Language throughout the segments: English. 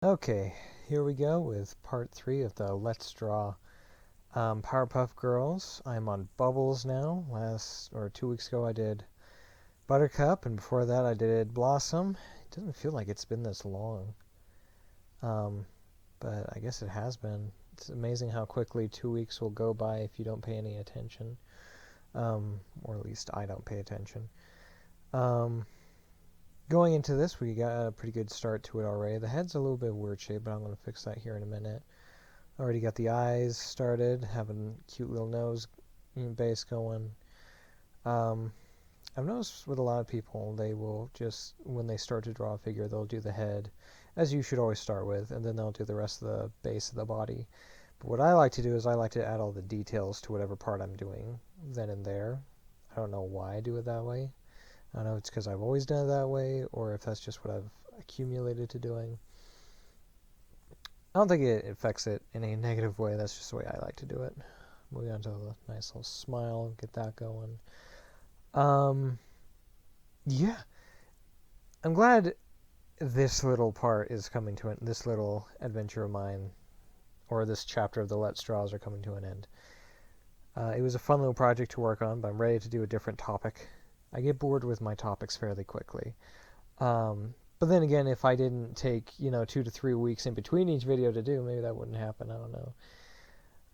Okay, here we go with part 3 of the Let's Draw Powerpuff Girls. I'm on Bubbles now. 2 weeks ago I did Buttercup, and before that I did Blossom. It doesn't feel like it's been this long, um, but I guess it has been. It's amazing how quickly 2 weeks will go by if you don't pay any attention, or at least I don't pay attention. Um, Going into this, we got a pretty good start to it already. The head's a little bit weird shape, but I'm going to fix that here in a minute. Already got the eyes started, having cute little nose base going. Um, I've noticed with a lot of people, they will just, when they start to draw a figure, they'll do the head, as you should always start with, and then they'll do the rest of the base of the body. But what I like to do is I like to add all the details to whatever part I'm doing then and there. I don't know why I do it that way. I don't know if it's because I've always done it that way, or if that's just what I've accumulated to doing. I don't think it affects it in a negative way. That's just the way I like to do it. Moving on to a nice little smile, get that going. Um, yeah, I'm glad this little part is coming to an this little adventure of mine, or this chapter of the Let's Draws are coming to an end. It was a fun little project to work on, but I'm ready to do a different topic. I get bored with my topics fairly quickly. But then again, if I didn't take, 2 to 3 weeks in between each video to do, maybe that wouldn't happen. I don't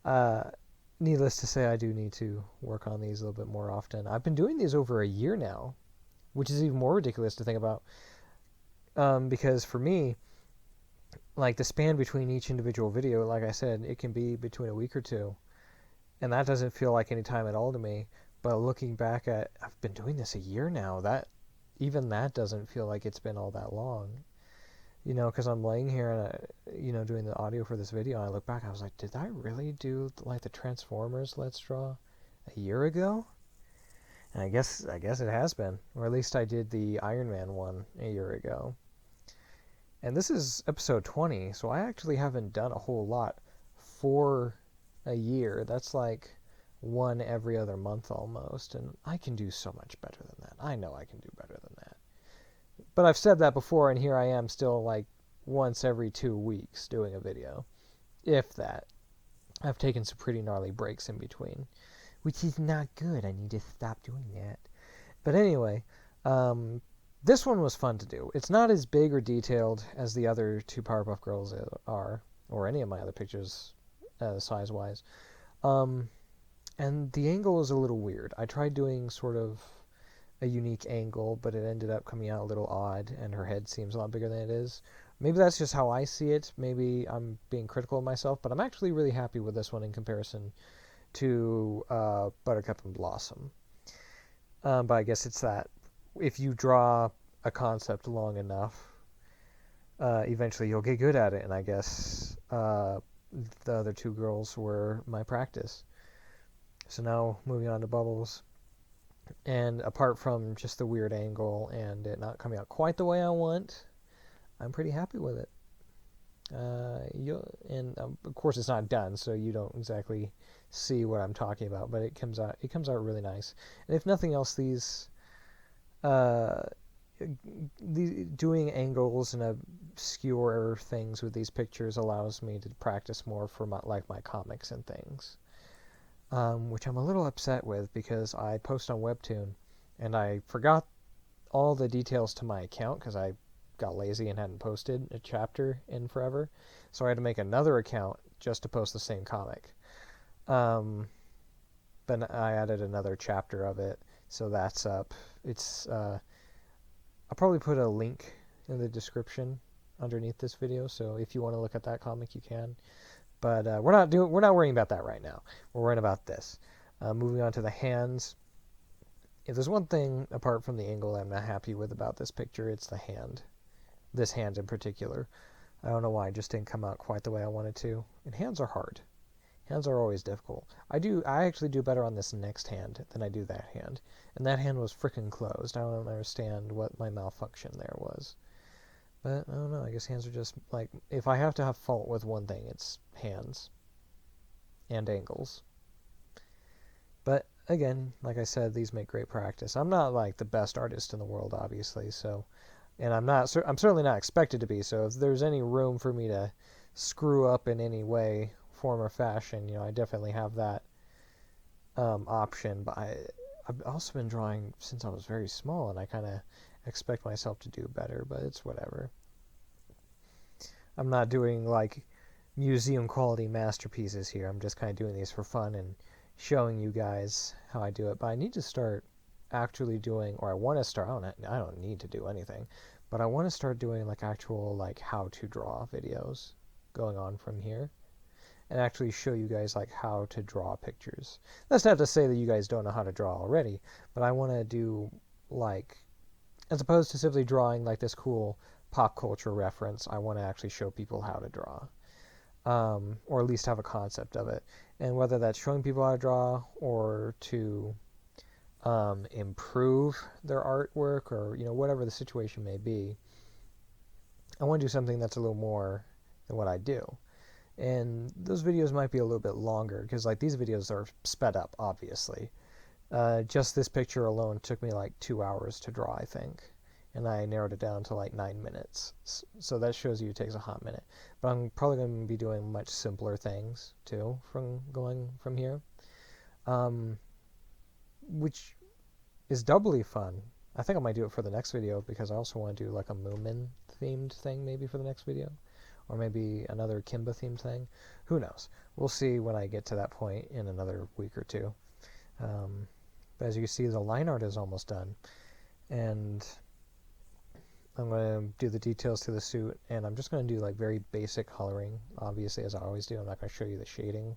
know. Needless to say, I do need to work on these a little bit more often. I've been doing these over a year now, which is even more ridiculous to think about. Because for me, like the span between each individual video, like I said, it can be between a week or two. And that doesn't feel like any time at all to me. But looking back at, I've been doing this a year now, even that doesn't feel like it's been all that long. Because I'm laying here and, doing the audio for this video, and I look back, I was like, did I really do, like, the Transformers Let's Draw a year ago? And I guess it has been. Or at least I did the Iron Man one a year ago. And this is episode 20, so I actually haven't done a whole lot for a year. That's like one every other month almost, and I can do so much better than that. I know I can do better than that. But I've said that before, and here I am still like once every 2 weeks doing a video. If that. I've taken some pretty gnarly breaks in between, which is not good. I need to stop doing that. But anyway, this one was fun to do. It's not as big or detailed as the other two Powerpuff Girls are, or any of my other pictures size-wise. And the angle is a little weird. I tried doing sort of a unique angle, but it ended up coming out a little odd, and her head seems a lot bigger than it is. Maybe that's just how I see it. Maybe I'm being critical of myself, but I'm actually really happy with this one in comparison to Buttercup and Blossom. But I guess it's that if you draw a concept long enough, eventually you'll get good at it, and I guess the other two girls were my practice. So now moving on to Bubbles. And apart from just the weird angle and it not coming out quite the way I want, I'm pretty happy with it. Of course it's not done, so you don't exactly see what I'm talking about, but it comes out really nice. And if nothing else, these doing angles and obscure things with these pictures allows me to practice more for my comics and things. Which I'm a little upset with because I post on Webtoon and I forgot all the details to my account because I got lazy and hadn't posted a chapter in forever. So I had to make another account just to post the same comic. But I added another chapter of it, so that's up. I'll probably put a link in the description underneath this video, so if you want to look at that comic, you can. But we're not worrying about that right now. We're worrying about this. Moving on to the hands. If there's one thing apart from the angle I'm not happy with about this picture, it's the hand. This hand in particular. I don't know why it just didn't come out quite the way I wanted to. And hands are hard. Hands are always difficult. I actually do better on this next hand than I do that hand. And that hand was freaking closed. I don't understand what my malfunction there was. But I don't know, I guess hands are just, like, if I have to have fault with one thing, it's hands. And angles. But, again, like I said, these make great practice. I'm not, like, the best artist in the world, obviously, so and I'm certainly not expected to be. So if there's any room for me to screw up in any way, form, or fashion, I definitely have that option. But I've also been drawing since I was very small, and I kind of expect myself to do better, but it's whatever. I'm not doing like museum quality masterpieces here. I'm just kind of doing these for fun and showing you guys how I do it. But I need to start actually doing, or I want to start. I don't need to do anything, but I want to start doing like actual like how to draw videos going on from here, and actually show you guys like how to draw pictures. That's not to say that you guys don't know how to draw already, but I want to do like, as opposed to simply drawing like this cool pop culture reference, I want to actually show people how to draw, or at least have a concept of it. And whether that's showing people how to draw or to improve their artwork, or whatever the situation may be, I want to do something that's a little more than what I do. And those videos might be a little bit longer because like these videos are sped up, obviously. Just this picture alone took me like 2 hours to draw, I think, and I narrowed it down to like 9 minutes. So that shows you it takes a hot minute. But I'm probably going to be doing much simpler things too from going from here, which is doubly fun. I think I might do it for the next video because I also want to do like a Moomin themed thing maybe for the next video, or maybe another Kimba themed thing. Who knows? We'll see when I get to that point in another week or two. But as you can see, the line art is almost done, and I'm going to do the details to the suit, and I'm just going to do like very basic coloring, obviously, as I always do. I'm not going to show you the shading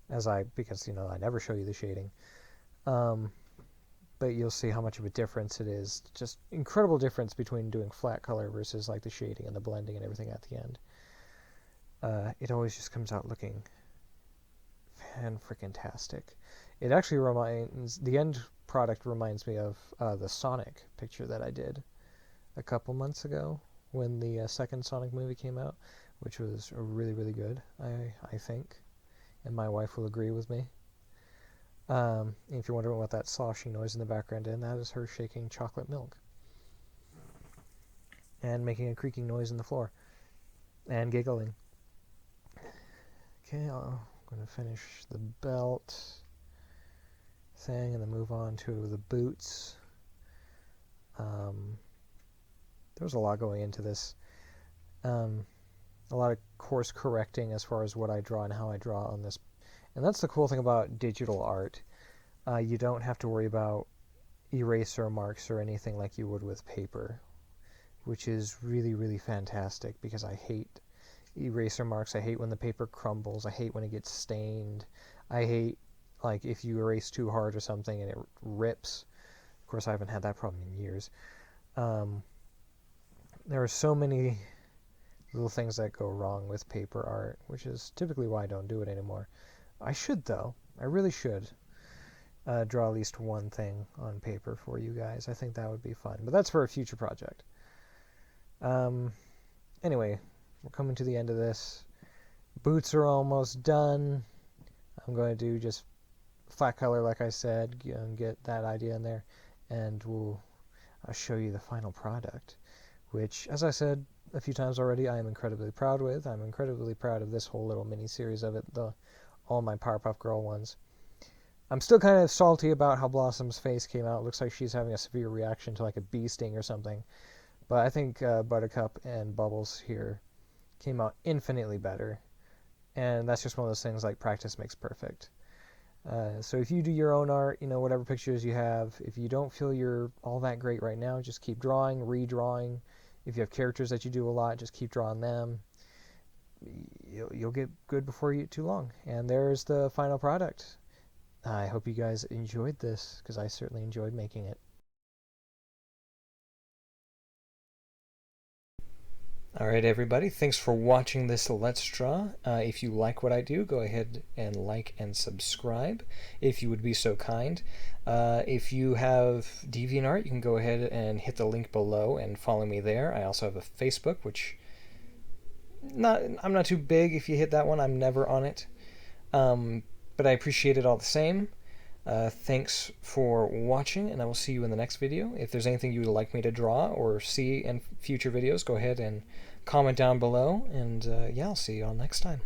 because I never show you the shading. But you'll see how much of a difference it is. Just incredible difference between doing flat color versus like the shading and the blending and everything at the end. It always just comes out looking fan-freaking-tastic. It actually the end product reminds me of the Sonic picture that I did a couple months ago when the second Sonic movie came out, which was really, really good, I think. And my wife will agree with me. If you're wondering what that sloshing noise in the background is, that is her shaking chocolate milk and making a creaking noise in the floor and giggling. Okay, I'm going to finish the belt thing and then move on to the boots. There's a lot going into this. A lot of course correcting as far as what I draw and how I draw on this. And that's the cool thing about digital art. You don't have to worry about eraser marks or anything like you would with paper, which is really, really fantastic because I hate eraser marks. I hate when the paper crumbles. I hate when it gets stained. I hate like if you erase too hard or something and it rips. Of course, I haven't had that problem in years. There are so many little things that go wrong with paper art, which is typically why I don't do it anymore. I should, though. I really should draw at least one thing on paper for you guys. I think that would be fun. But that's for a future project. Anyway, we're coming to the end of this. Boots are almost done. I'm going to do just flat color, like I said, get that idea in there. And I'll show you the final product, which, as I said a few times already, I am incredibly proud with. I'm incredibly proud of this whole little mini-series of it, all my Powerpuff Girl ones. I'm still kind of salty about how Blossom's face came out. It looks like she's having a severe reaction to like a bee sting or something. But I think Buttercup and Bubbles here came out infinitely better. And that's just one of those things like practice makes perfect. So if you do your own art, whatever pictures you have, if you don't feel you're all that great right now, just keep drawing, redrawing. If you have characters that you do a lot, just keep drawing them. You'll get good before too long. And there's the final product. I hope you guys enjoyed this, because I certainly enjoyed making it. Alright everybody, thanks for watching this Let's Draw. If you like what I do, go ahead and like and subscribe, if you would be so kind. If you have DeviantArt, you can go ahead and hit the link below and follow me there. I also have a Facebook, which I'm not too big if you hit that one. I'm never on it. But I appreciate it all the same. Thanks for watching, and I will see you in the next video. If there's anything you would like me to draw or see in future videos, go ahead and comment down below, and yeah, I'll see you all next time.